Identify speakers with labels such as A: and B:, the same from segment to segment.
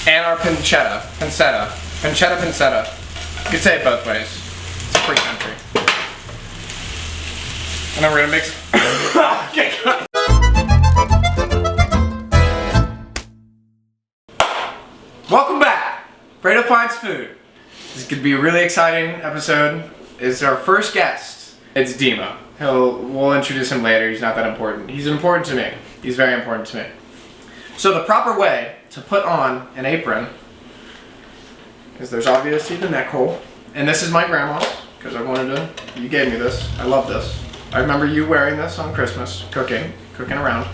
A: and our pancetta. You could say it both ways. It's a free country. And then we're gonna mix. Welcome back, Fredo Finds Food. This is gonna be a really exciting episode. It's our first guest. It's Dima. We'll introduce him later. He's not that important. He's important to me. He's very important to me. So the proper way to put on an apron is there's obviously the neck hole, and this is my grandma's because I wanted to. You gave me this. I love this. I remember you wearing this on Christmas, cooking around.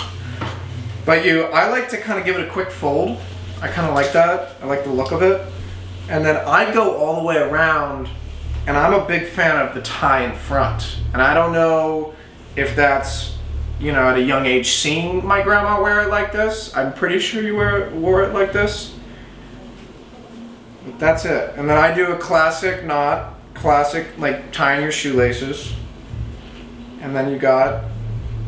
A: But I like to kind of give it a quick fold. I kind of like that. I like the look of it. And then I go all the way around, and I'm a big fan of the tie in front. And I don't know if that's, at a young age seeing my grandma wear it like this. I'm pretty sure you wore it like this. But that's it. And then I do a classic knot, like tying your shoelaces. And then and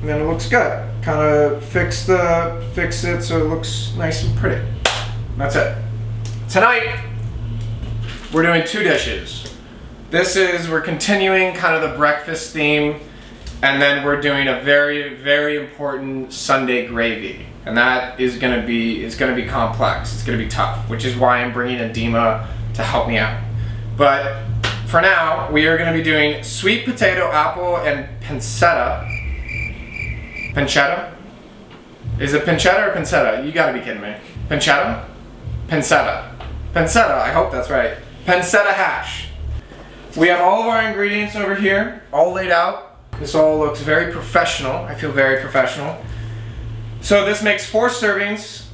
A: then it looks good. Kind of fix it so it looks nice and pretty. That's it. Tonight, we're doing 2 dishes. We're continuing kind of the breakfast theme, and then we're doing a very, very important Sunday gravy. And that is gonna be complex. It's gonna be tough, which is why I'm bringing in Dima to help me out. But for now, we are gonna be doing sweet potato, apple, and pancetta. Pancetta? Is it pancetta or pancetta? You gotta be kidding me. Pancetta? Pancetta. Pancetta, I hope that's right. Pancetta hash. We have all of our ingredients over here, all laid out. This all looks very professional. I feel very professional. So this makes 4 servings.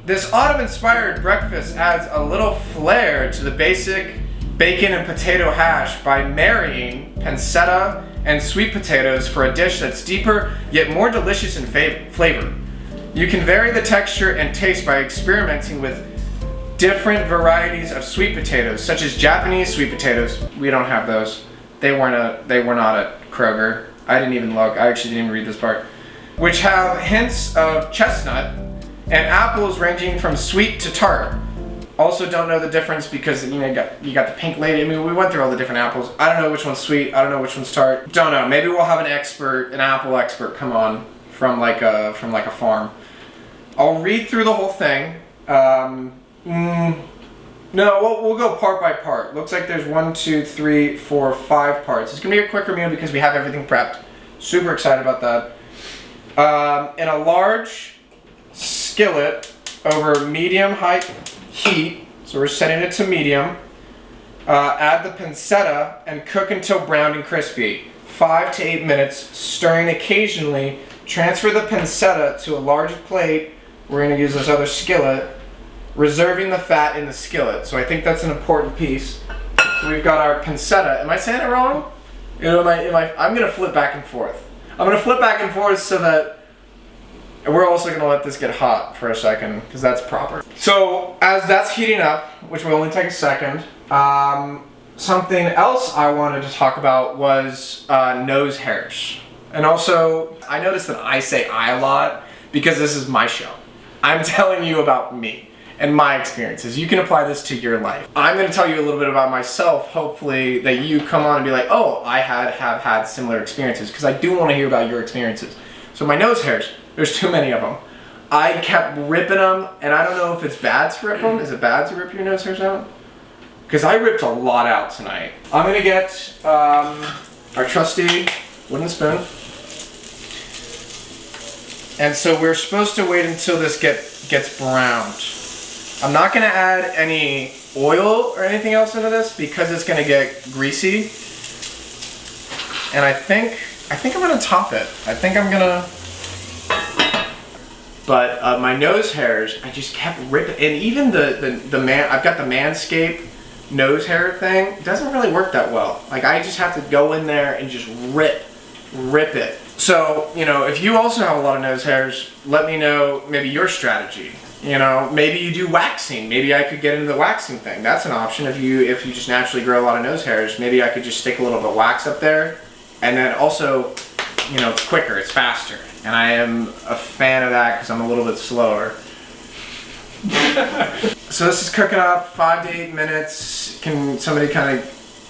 A: This autumn-inspired breakfast adds a little flair to the basic bacon and potato hash by marrying pancetta and sweet potatoes for a dish that's deeper yet more delicious in flavor. You can vary the texture and taste by experimenting with different varieties of sweet potatoes, such as Japanese sweet potatoes. We don't have those. They were not at Kroger. I didn't even look. I actually didn't even read this part. Which have hints of chestnut and apples ranging from sweet to tart. Also don't know the difference because you got the pink lady. I mean, we went through all the different apples. I don't know which one's sweet. I don't know which one's tart. Don't know. Maybe we'll have an apple expert come on from like a farm. I'll read through the whole thing. No, we'll go part by part. Looks like there's 1, 2, 3, 4, 5 parts. It's gonna be a quicker meal because we have everything prepped. Super excited about that. In a large skillet over medium high heat, so we're setting it to medium. Add the pancetta and cook until brown and crispy. 5 to 8 minutes, stirring occasionally. Transfer the pancetta to a large plate. We're gonna use this other skillet, reserving the fat in the skillet. So I think that's an important piece. So we've got our pancetta. Am I saying it wrong? I'm gonna flip back and forth. I'm gonna flip back and forth so that we're also gonna let this get hot for a second because that's proper. So as that's heating up, which will only take a second, something else I wanted to talk about was nose hairs. And also, I noticed that I say I a lot because this is my show. I'm telling you about me and my experiences. You can apply this to your life. I'm gonna tell you a little bit about myself, hopefully that you come on and be like, oh, I have had similar experiences, because I do wanna hear about your experiences. So my nose hairs, there's too many of them. I kept ripping them, and I don't know if it's bad to rip them. Is it bad to rip your nose hairs out? Because I ripped a lot out tonight. I'm gonna get our trusty wooden spoon. And so we're supposed to wait until this gets browned. I'm not gonna add any oil or anything else into this because it's gonna get greasy. And I think I'm gonna top it. But my nose hairs, I just kept ripping, and even I've got the Manscaped nose hair thing. It doesn't really work that well. Like, I just have to go in there and just rip it. So, if you also have a lot of nose hairs, let me know maybe your strategy. Maybe you do waxing. Maybe I could get into the waxing thing. That's an option. If you just naturally grow a lot of nose hairs, maybe I could just stick a little bit of wax up there. And then also, it's quicker, it's faster. And I am a fan of that because I'm a little bit slower. So this is cooking up 5 to 8 minutes. Can somebody kind of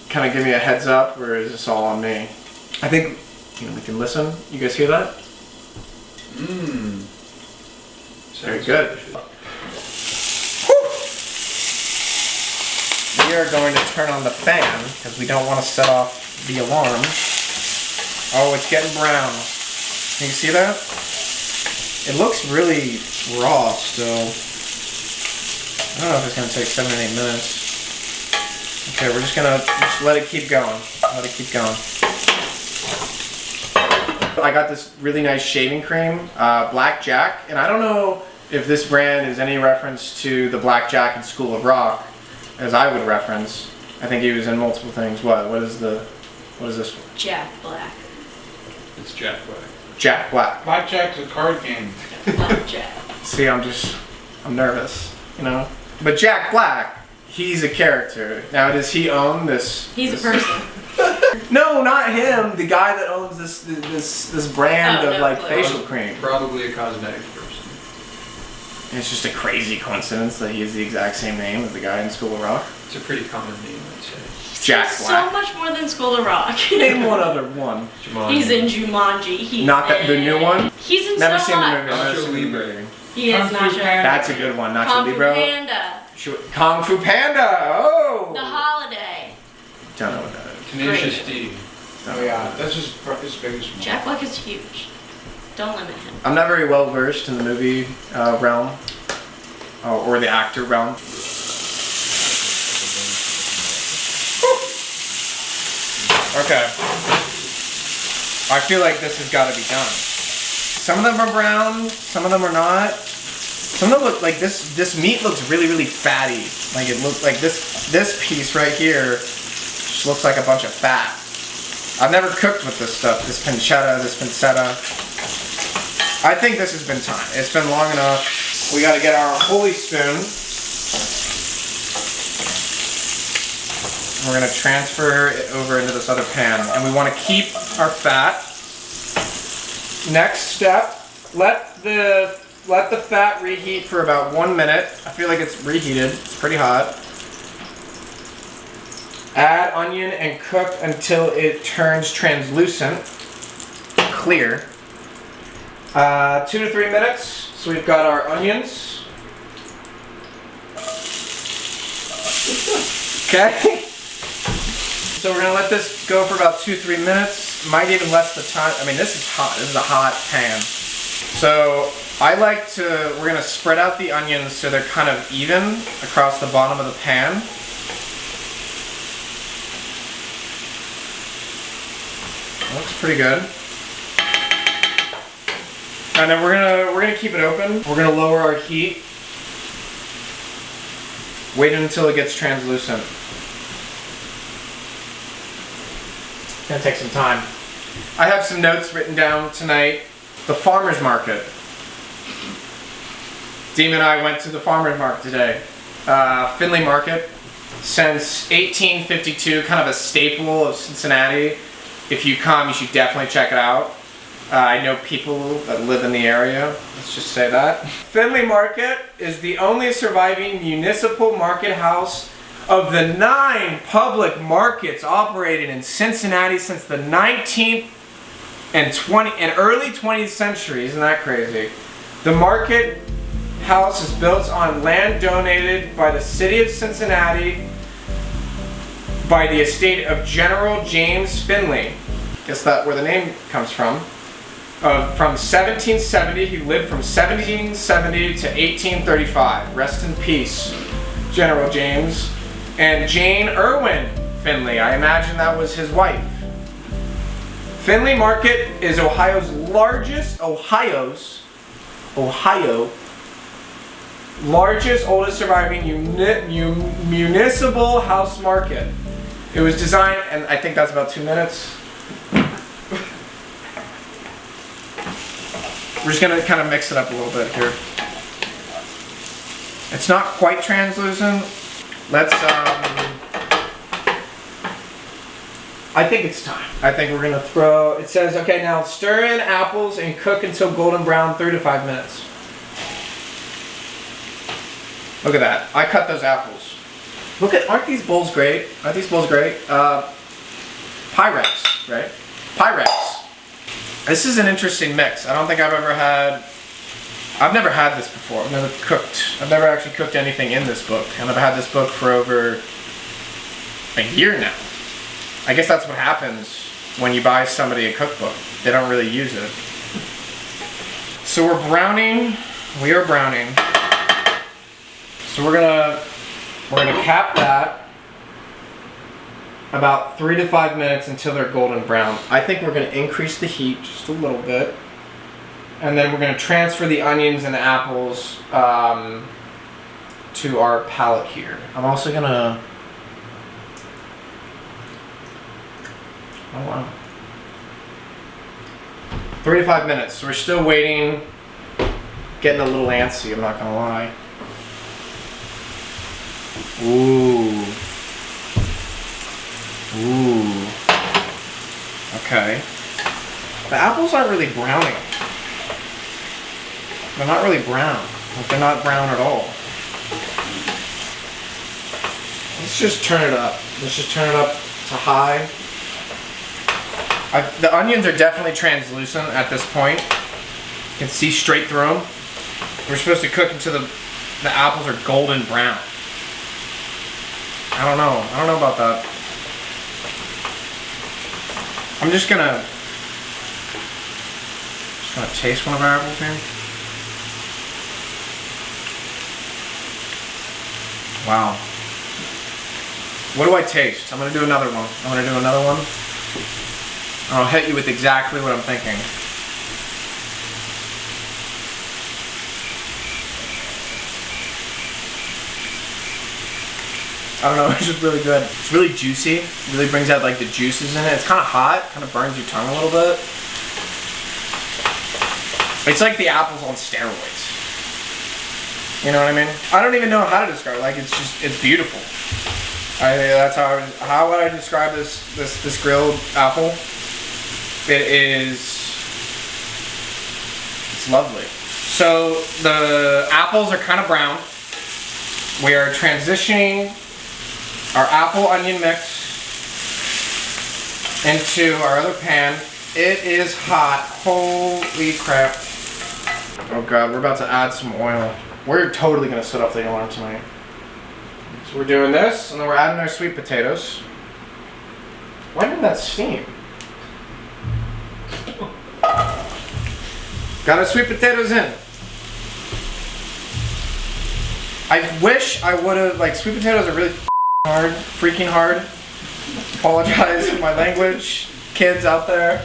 A: give me a heads up, or is this all on me? I think we can listen. You guys hear that?
B: Mmm.
A: Very good. We are going to turn on the fan because we don't want to set off the alarm. Oh, it's getting brown. Can you see that? It looks really raw still. I don't know if it's going to take 7 or 8 minutes. Okay, we're just going to let it keep going. Let it keep going. I got this really nice shaving cream, Black Jack, and I don't know if this brand is any reference to the Black Jack in School of Rock, as I would reference. I think he was in multiple things. What is this?
C: Jack Black.
B: It's Jack Black.
A: Jack Black.
B: Blackjack's a card game.
C: Black Jack.
A: See, I'm nervous, you know? But Jack Black, he's a character. Now, does he own this?
C: He's a person.
A: No, not him. The guy that owns this brand of like facial cream.
B: Probably a cosmetics person.
A: It's just a crazy coincidence that he has the exact same name as the guy in School of Rock.
B: It's a pretty common name, I'd say.
A: Jack Black.
C: So much more than School of Rock.
A: Name one other one.
B: Jumanji.
C: He's in Jumanji.
A: Not that the new one.
C: He's in
A: Never
C: so
A: seen the
C: much.
A: movie. Never seen the movie.
C: He is not sure.
A: That's a good one. Nacho
C: Kung Fu
A: Libre.
C: Panda.
A: Kung Fu Panda. Oh.
C: The Holiday.
A: Don't know what that is.
B: Tenacious D.
A: Oh
B: yeah, that's his biggest one.
C: Jack Black is huge. Don't limit him.
A: I'm not very well versed in the movie realm, or the actor realm. Okay. I feel like this has got to be done. Some of them are brown, some of them are not. Some of them look like this meat looks really, really fatty. Like it looks like this piece right here just looks like a bunch of fat. I've never cooked with this stuff, this pancetta. I think this has been time. It's been long enough. We got to get our holy spoon. We're going to transfer it over into this other pan, and we want to keep our fat. Next step, let the fat reheat for about 1 minute. I feel like it's reheated. It's pretty hot. Add onion and cook until it turns translucent, clear. 2 to 3 minutes. So we've got our onions. Okay. So we're gonna let this go for about 2-3 minutes. Might even less the time. I mean, this is hot. This is a hot pan. So we're gonna spread out the onions so they're kind of even across the bottom of the pan. Looks pretty good. And then we're gonna keep it open. We're gonna lower our heat. Wait until it gets translucent. It's gonna take some time. I have some notes written down tonight. The farmer's market. Dima and I went to the farmer's market today. Findlay Market. Since 1852, kind of a staple of Cincinnati. If you come, you should definitely check it out. I know people that live in the area, let's just say that. Findlay Market is the only surviving municipal market house of the 9 public markets operated in Cincinnati since the 19th and early 20th century. Isn't that crazy? The market house is built on land donated by the city of Cincinnati by the estate of General James Findlay. Guess that's where the name comes from. From 1770, he lived from 1770 to 1835. Rest in peace, General James. And Jane Irwin Findlay, I imagine that was his wife. Findlay Market is Ohio's largest, oldest surviving municipal house market. It was designed, and I think that's about 2 minutes. We're just gonna kind of mix it up a little bit here. It's not quite translucent. Let's, I think it's time. I think we're gonna throw, it says, okay, now stir in apples and cook until golden brown, 3 to 5 minutes. Look at that. I cut those apples. Aren't these bowls great? Aren't these bowls great? Pyrex, right? Pyrex. This is an interesting mix. I don't think I've never had this before. I've never actually cooked anything in this book. And I've had this book for over a year now. I guess that's what happens when you buy somebody a cookbook. They don't really use it. So we're browning. We are browning. So we're gonna cap that about 3 to 5 minutes until they're golden brown. I think we're gonna increase the heat just a little bit. And then we're gonna transfer the onions and the apples to our palette here. I'm also gonna, oh wow. 3 to 5 minutes, so we're still waiting, getting a little antsy, I'm not gonna lie. Ooh. Ooh. Okay. The apples aren't really browning. They're not really brown. Like, they're not brown at all. Let's just turn it up. Let's just turn it up to high. The onions are definitely translucent at this point. You can see straight through them. We're supposed to cook until the apples are golden brown. I don't know about that. I'm just gonna taste one of our apples here. Wow. What do I taste? I'm gonna do another one. I'll hit you with exactly what I'm thinking. I don't know, it's just really good. It's really juicy. It really brings out like the juices in it. It's kind of hot, kind of burns your tongue a little bit. It's like the apples on steroids. You know what I mean? I don't even know how to describe it. Like, it's beautiful. That's how would I describe this grilled apple? It's lovely. So the apples are kind of brown. We are transitioning our apple onion mix into our other pan. It is hot. Holy crap. Oh God, we're about to add some oil. We're totally gonna set off the alarm tonight. So we're doing this, and then we're adding our sweet potatoes. Why didn't that steam? Got our sweet potatoes in. I wish I would've, like, sweet potatoes are really hard, freaking hard. Apologize for my language, kids out there.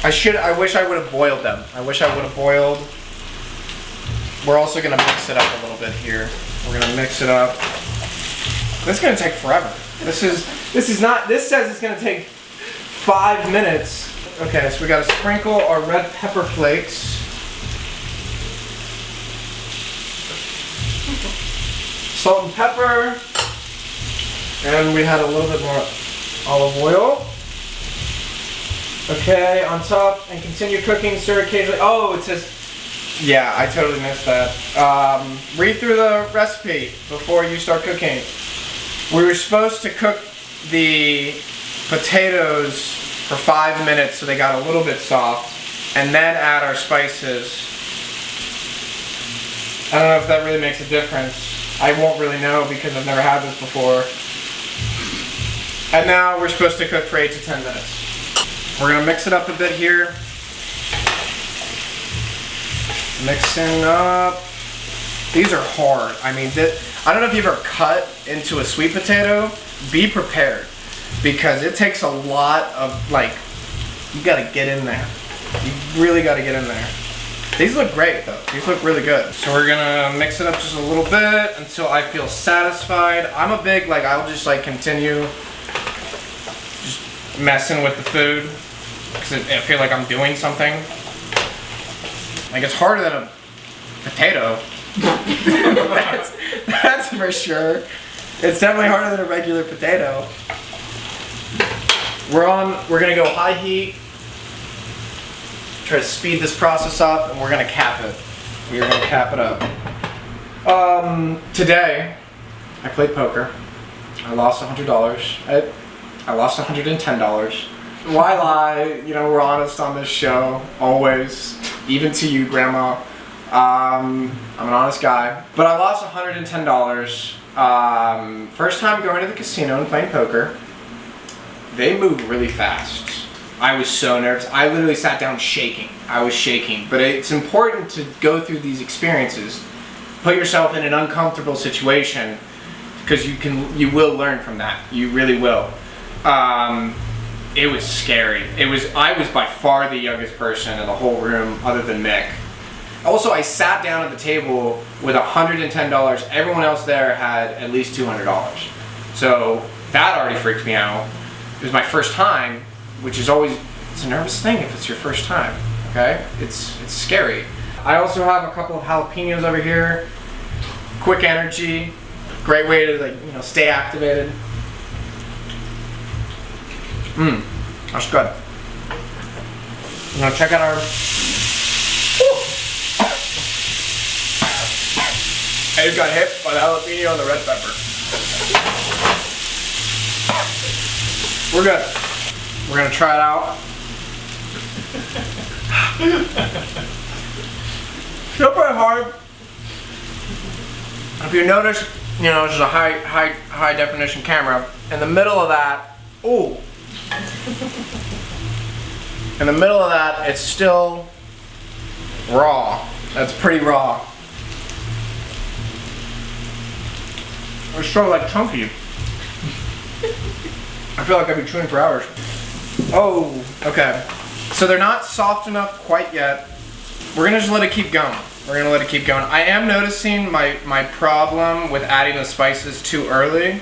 A: I wish I would have boiled them. We're also gonna mix it up a little bit here. We're gonna mix it up. This is gonna take forever. This says it's gonna take 5 minutes. Okay, so we gotta sprinkle our red pepper flakes. Salt and pepper. And we had a little bit more olive oil. Okay, on top, and continue cooking, stir occasionally. Oh, it says, yeah, I totally missed that. Read through the recipe before you start cooking. We were supposed to cook the potatoes for 5 minutes so they got a little bit soft, and then add our spices. I don't know if that really makes a difference. I won't really know because I've never had this before. And now we're supposed to cook for 8 to 10 minutes. We're gonna mix it up a bit here. Mixing up. These are hard. I mean, I don't know if you've ever cut into a sweet potato. Be prepared, because it takes a lot of, like, you gotta get in there. You really gotta get in there. These look great though. These look really good. So we're gonna mix it up just a little bit until I feel satisfied. I'm a big, like, I'll just like continue just messing with the food because I feel like I'm doing something. Like, it's harder than a potato. that's for sure. It's definitely harder than a regular potato. We're gonna go high heat. try to speed this process up, and we're gonna cap it. We're gonna cap it up. Today, I played poker. I lost $100. I lost $110. Why lie? You know, we're honest on this show, always. Even to you, Grandma. I'm an honest guy. But I lost $110. First time going to the casino and playing poker. They move really fast. I was so nervous. I literally sat down shaking. I was shaking. But it's important to go through these experiences. Put yourself in an uncomfortable situation, because you will learn from that. You really will. It was scary. I was by far the youngest person in the whole room other than Mick. Also, I sat down at the table with $110. Everyone else there had at least $200. So that already freaked me out. It was my first time, which is always, it's a nervous thing if it's your first time, okay? It's scary. I also have a couple of jalapenos over here. Quick energy, great way to stay activated. That's good. I'm gonna check out our. I just got hit by the jalapeno and the red pepper. We're good. We're gonna try it out. Still pretty hard. If you notice, this is a high definition camera. In the middle of that, ooh. In the middle of that, it's still raw. That's pretty raw. It's sort of like chunky. I feel like I've been chewing for hours. Oh, okay. So they're not soft enough quite yet. We're gonna just let it keep going. I am noticing my problem with adding the spices too early,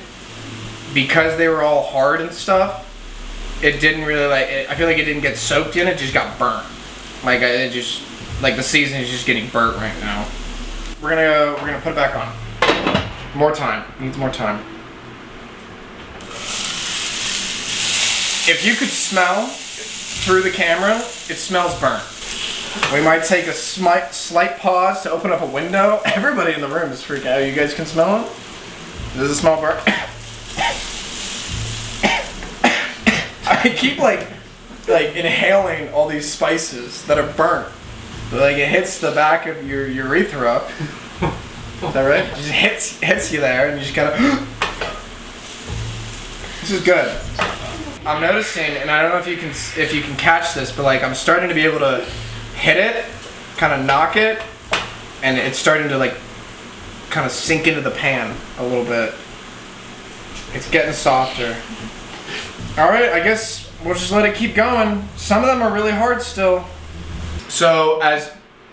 A: because they were all hard and stuff. It didn't really I feel like it didn't get soaked in. It just got burnt. The seasoning is just getting burnt right now. We're gonna put it back on. More time. Needs more time. If you could smell through the camera, it smells burnt. We might take a slight pause to open up a window. Everybody in the room is freaking out. You guys can smell it? Does it smell burnt? I keep inhaling all these spices that are burnt. It hits the back of your urethra. Is that right? It just hits you there, and you just gotta. This is good. I'm noticing, and I don't know if you can catch this, but I'm starting to be able to hit it, kind of knock it, and it's starting to kind of sink into the pan a little bit. It's getting softer. All right, I guess we'll just let it keep going. Some of them are really hard still. So as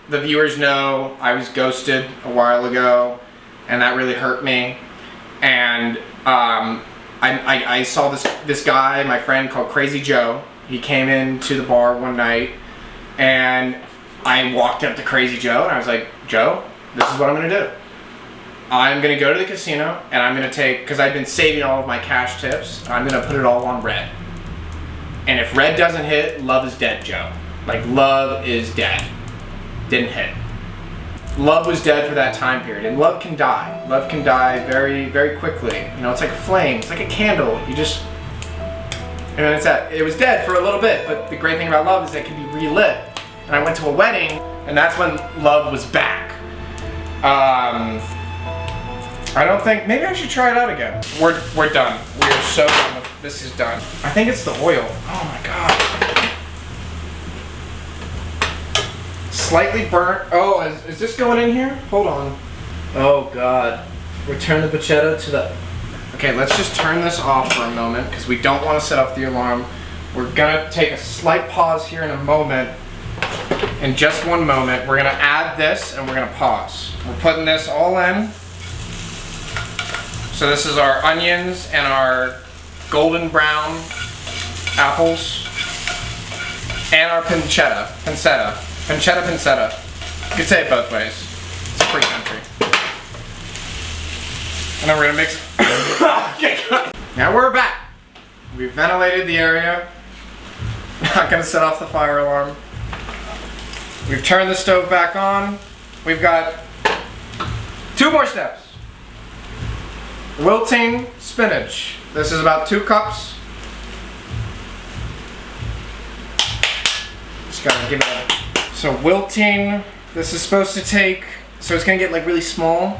A: the viewers know, I was ghosted a while ago, and that really hurt me. And I saw this guy, my friend, called Crazy Joe. He came into the bar one night, and I walked up to Crazy Joe, and I was like, Joe, this is what I'm gonna do. I'm gonna go to the casino, and I'm gonna take, because I've been saving all of my cash tips, I'm gonna put it all on red. And if red doesn't hit, love is dead, Joe. Love is dead. Didn't hit. Love was dead for that time period, and love can die. Love can die very, very quickly. It's like a flame, it's like a candle. It was dead for a little bit, but the great thing about love is that it can be relit. And I went to a wedding, and that's when love was back. I don't think, maybe I should try it out again. We're done. We are so done with, this is done. I think it's the oil. Oh my God. Slightly burnt. Oh, is this going in here? Hold on. Oh God. Return the pancetta to the... Okay, let's just turn this off for a moment, because we don't want to set off the alarm. We're gonna take a slight pause here in a moment. In just one moment, we're gonna add this and we're gonna pause. We're putting this all in. So this is our onions and our golden brown apples and our pancetta. You can say it both ways. It's a free country. And then we're gonna mix it. Okay. Now we're back. We ventilated the area. Not gonna set off the fire alarm. We've turned the stove back on. We've got 2 more steps. Wilting spinach. This is about 2 cups. Just gotta give it a... So wilting, this is supposed to take... So it's gonna get like really small.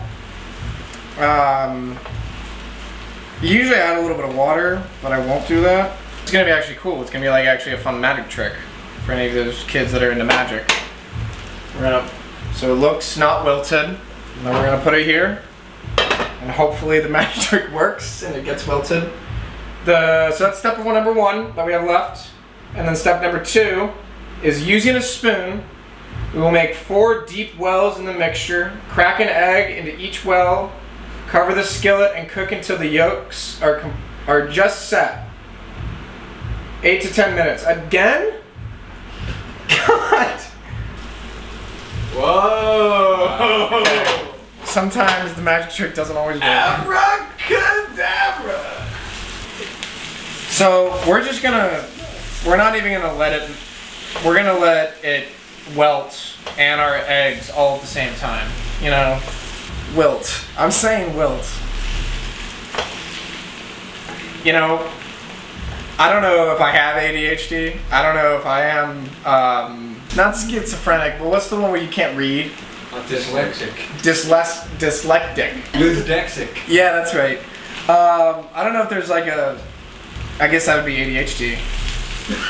A: Usually I add a little bit of water, but I won't do that. It's gonna be actually cool. It's gonna be like actually a fun magic trick for any of those kids that are into magic. So it looks not wilted. And then we're gonna put it here. And hopefully the magic trick works and it gets wilted. So that's step number 1 that we have left. And then step number 2 is using a spoon. We will make 4 deep wells in the mixture. Crack an egg into each well. Cover the skillet and cook until the yolks are just set. 8 to 10 minutes. Again? God. Whoa. Okay. Sometimes the magic trick doesn't always work. Abracadabra. So we're not even gonna let it, we're gonna let it wilt and our eggs all at the same time. You know? Wilt. I'm saying wilt. You know, I don't know if I have ADHD. I don't know if I am, not schizophrenic, but what's the one where you can't read?
B: Dyslexic.
A: Dyslectic.
B: Dyslexic.
A: Yeah, that's right. I don't know if there's like a, I guess that would be ADHD.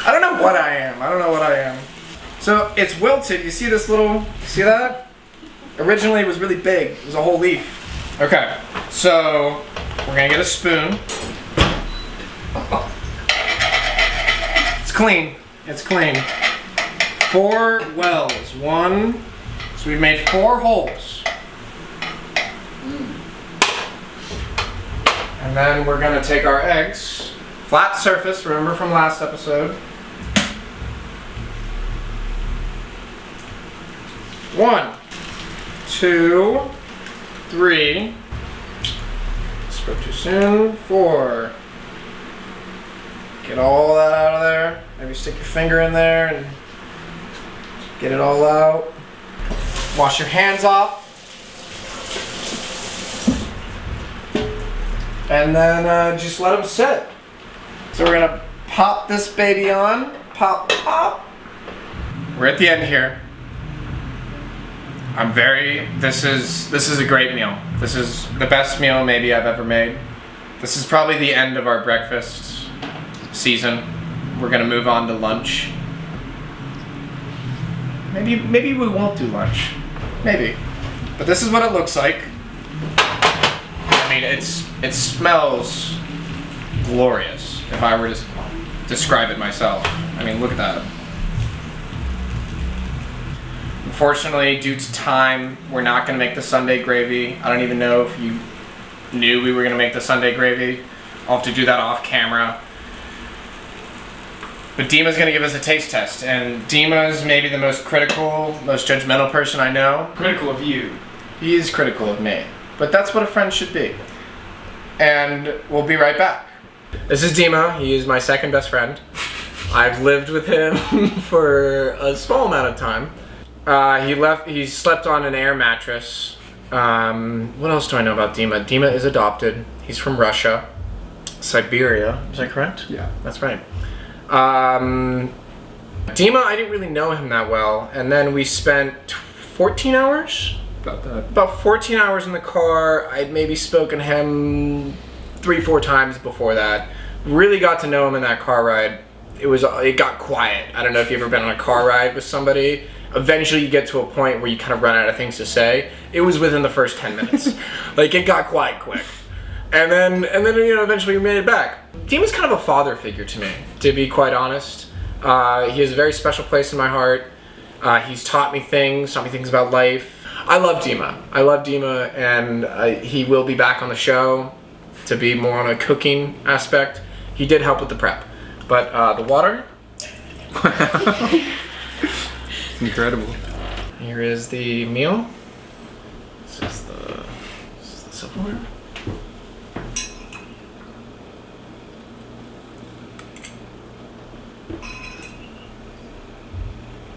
A: I don't know what I am. So it's wilted. You see this little, see that? Originally it was really big. It was a whole leaf. Okay, so we're gonna get a spoon. It's clean. It's clean. 4 wells. 1. So we've made 4 holes. And then we're gonna take our eggs. Flat surface, remember from last episode. 1, 2, 3. Spoke too soon. 4. Get all that out of there. Maybe stick your finger in there and get it all out. Wash your hands off. And then just let them sit. So we're gonna pop this baby on. Pop, pop. We're at the end here. This is a great meal. This is the best meal maybe I've ever made. This is probably the end of our breakfast season. We're gonna move on to lunch. Maybe we won't do lunch. Maybe. But this is what it looks like. I mean, it smells glorious if I were to describe it myself. I mean, look at that. Unfortunately, due to time, we're not going to make the Sunday gravy. I don't even know if you knew we were going to make the Sunday gravy. I'll have to do that off camera. But Dima's going to give us a taste test. And Dima's maybe the most critical, most judgmental person I know.
B: Critical of you.
A: He is critical of me. But that's what a friend should be. And we'll be right back. This is Dima. He is my second best friend. I've lived with him for a small amount of time. He slept on an air mattress. What else do I know about Dima? Dima is adopted. He's from Russia. Siberia. Is that correct?
B: Yeah.
A: That's right. Dima, I didn't really know him that well. And then we spent 14 hours?
B: About that.
A: About 14 hours in the car. I'd maybe spoken to him 3-4 times before that. Really got to know him in that car ride. It got quiet. I don't know if you've ever been on a car ride with somebody. Eventually you get to a point where you kind of run out of things to say. It was within the first 10 minutes. Like, it got quiet quick. And then eventually we made it back. Dima's kind of a father figure to me, to be quite honest. He has a very special place in my heart. He's taught me things about life. I love Dima, and he will be back on the show to be more on a cooking aspect. He did help with the prep. But the water.
B: Incredible.
A: Here is the meal. This is the silverware.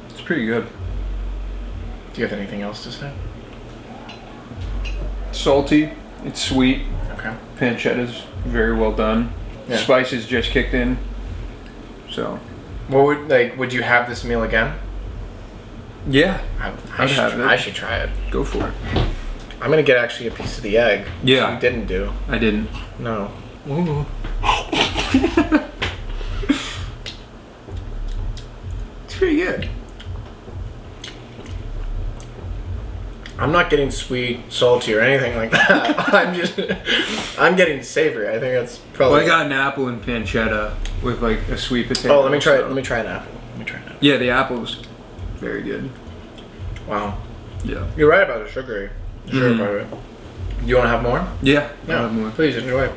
B: It's pretty good.
A: Do you have anything else to say?
B: Salty. It's sweet.
A: Okay.
B: Pancetta's very well done.
A: Yeah.
B: Spices just kicked in. So.
A: What would you have this meal again?
B: Yeah.
A: I should try it.
B: Go for it.
A: I'm gonna get actually a piece of the egg.
B: Yeah.
A: Which you didn't do.
B: I didn't.
A: No.
B: Ooh.
A: It's pretty good. I'm not getting sweet, salty, or anything like that. I'm getting savory. I think that's probably.
B: Well, I got an apple and pancetta with like a sweet potato.
A: Oh, let me try it.
B: so-
A: Let me try an apple.
B: Yeah, the apple's very good.
A: Wow.
B: Yeah.
A: You're right about the sugary. Sugar part of it. You want to have more?
B: Yeah. I'll
A: Yeah.
B: have more.
A: Please enjoy.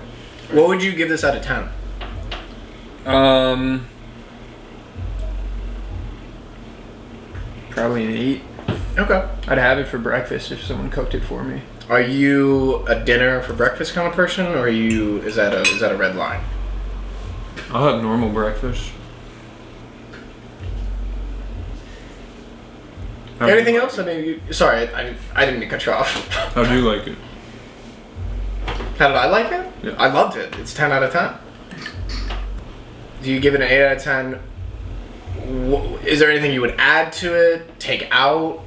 A: What would you give this out of 10?
B: Probably an 8.
A: Okay.
B: I'd have it for breakfast if someone cooked it for me.
A: Are you a dinner for breakfast kind of person, or is that a red line?
B: I'll have normal breakfast.
A: Anything else? I mean, sorry, I didn't mean to cut you off.
B: How do you like it?
A: How did I like it?
B: Yeah.
A: I loved it. It's 10 out of 10. Do you give it an 8 out of 10? Is there anything you would add to it, take out,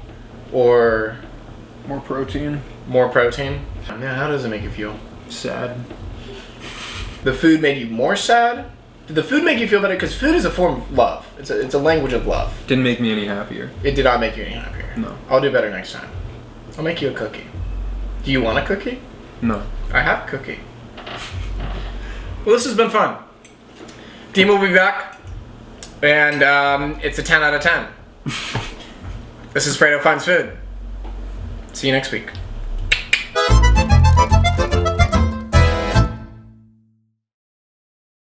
A: or
B: More protein.
A: more protein? Yeah, how does it make you feel?
B: Sad.
A: The food made you more sad? Did the food make you feel better? Because food is a form of love. It's a language of love.
B: Didn't make me any happier.
A: It did not make you any happier.
B: No.
A: I'll do better next time. I'll make you a cookie. Do you want a cookie?
B: No.
A: I have a cookie. Well, this has been fun. Dima will be back, and it's a 10 out of 10. This is Fredo Finds Food. See you next week.